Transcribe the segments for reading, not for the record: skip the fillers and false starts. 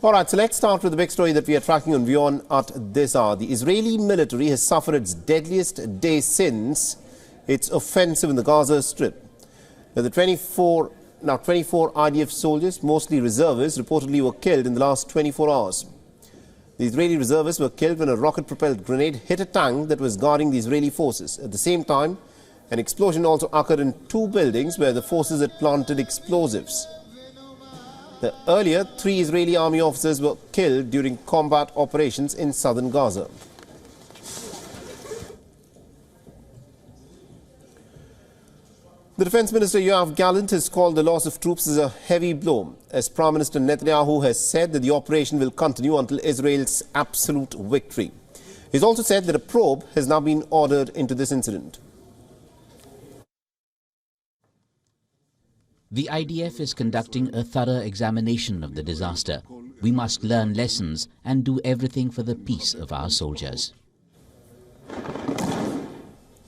All right, so let's start with the big story that we are tracking on WION at this hour. The Israeli military has suffered its deadliest day since its offensive in the Gaza Strip. Now, 24 IDF soldiers, mostly reservists, reportedly were killed in the last 24 hours. The Israeli reservists were killed when a rocket-propelled grenade hit a tank that was guarding the Israeli forces. At the same time, an explosion also occurred in two buildings where the forces had planted explosives. Earlier, 3 Israeli army officers were killed during combat operations in southern Gaza. The Defence Minister Yoav Gallant has called the loss of troops as a heavy blow, as Prime Minister Netanyahu has said that the operation will continue until Israel's absolute victory. He's also said that a probe has now been ordered into this incident. The IDF is conducting a thorough examination of the disaster. We must learn lessons and do everything for the peace of our soldiers.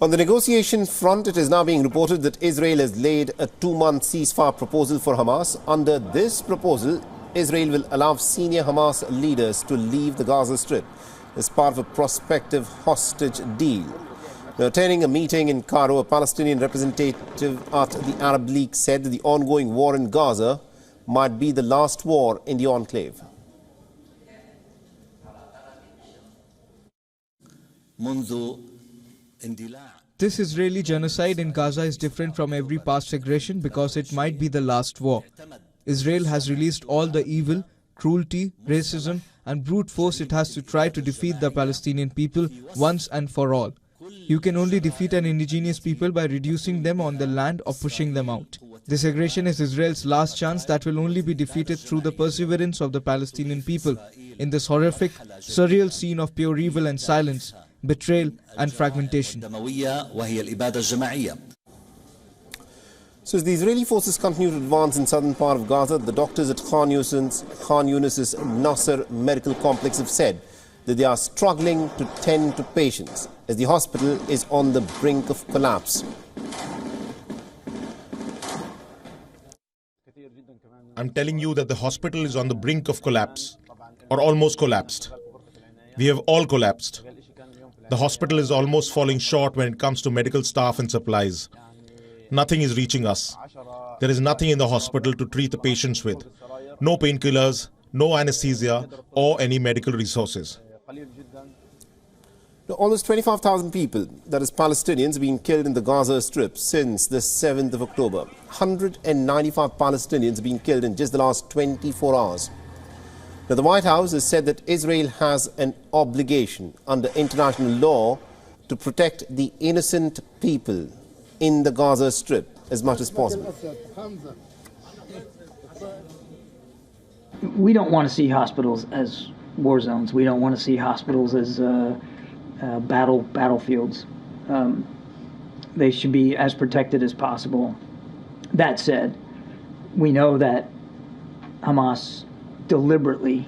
On the negotiation front, it is now being reported that Israel has laid a 2-month ceasefire proposal for Hamas. Under this proposal, Israel will allow senior Hamas leaders to leave the Gaza Strip as part of a prospective hostage deal. Now, attending a meeting in Cairo, a Palestinian representative at the Arab League said that the ongoing war in Gaza might be the last war in the enclave. This Israeli genocide in Gaza is different from every past aggression because it might be the last war. Israel has released all the evil, cruelty, racism and brute force it has to try to defeat the Palestinian people once and for all. You can only defeat an indigenous people by reducing them on the land or pushing them out. This aggression is Israel's last chance that will only be defeated through the perseverance of the Palestinian people in this horrific, surreal scene of pure evil and silence, betrayal and fragmentation. So as the Israeli forces continue to advance in southern part of Gaza, the doctors at Khan Yunis's Nasser Medical Complex have said that they are struggling to tend to patients as the hospital is on the brink of collapse. I'm telling you that the hospital is on the brink of collapse, or almost collapsed. We have all collapsed. The hospital is almost falling short when it comes to medical staff and supplies. Nothing is reaching us. There is nothing in the hospital to treat the patients with. No painkillers, no anesthesia, or any medical resources. Almost 25,000 people, that is Palestinians, have been killed in the Gaza Strip since the 7th of October. 195 Palestinians have been killed in just the last 24 hours. Now, the White House has said that Israel has an obligation under international law to protect the innocent people in the Gaza Strip as much as possible. We don't want to see hospitals as war zones. We don't want to see hospitals as battlefields. They should be as protected as possible. That said, we know that Hamas deliberately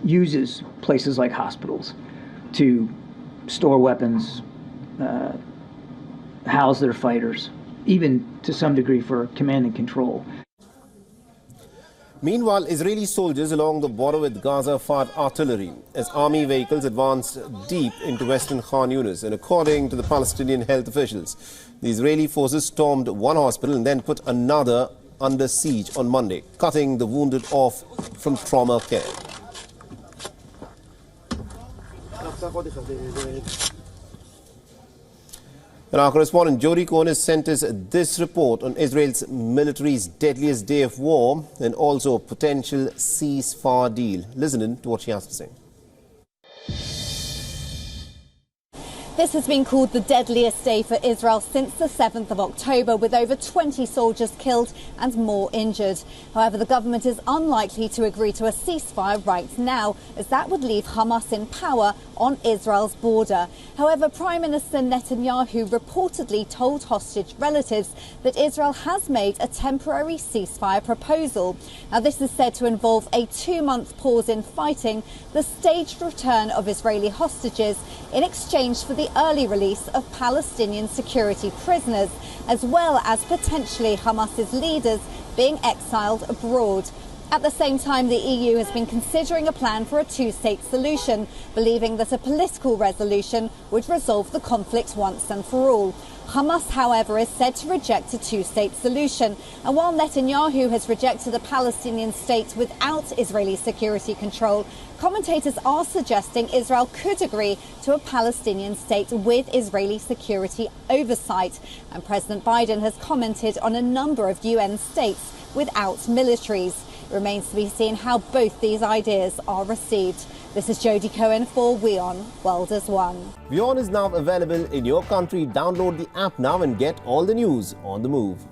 uses places like hospitals to store weapons, house their fighters, even to some degree for command and control. Meanwhile, Israeli soldiers along the border with Gaza fired artillery as army vehicles advanced deep into western Khan Yunis. And according to the Palestinian health officials, the Israeli forces stormed one hospital and then put another under siege on Monday, cutting the wounded off from trauma care. And our correspondent Jody Cohen has sent us this report on Israel's military's deadliest day of war and also a potential ceasefire deal. Listen in to what she has to say. This has been called the deadliest day for Israel since the 7th of October, with over 20 soldiers killed and more injured. However, the government is unlikely to agree to a ceasefire right now, as that would leave Hamas in power on Israel's border. However, Prime Minister Netanyahu reportedly told hostage relatives that Israel has made a temporary ceasefire proposal. Now, this is said to involve a 2-month pause in fighting, the staged return of Israeli hostages in exchange for the early release of Palestinian security prisoners, as well as potentially Hamas's leaders being exiled abroad. At the same time, the EU has been considering a plan for a two-state solution, believing that a political resolution would resolve the conflict once and for all. Hamas, however, is said to reject a two-state solution. And while Netanyahu has rejected a Palestinian state without Israeli security control, commentators are suggesting Israel could agree to a Palestinian state with Israeli security oversight. And President Biden has commented on a number of UN states without militaries. It remains to be seen how both these ideas are received. This is Jodie Cohen for WION World as One. WION is now available in your country. Download the app now and get all the news on the move.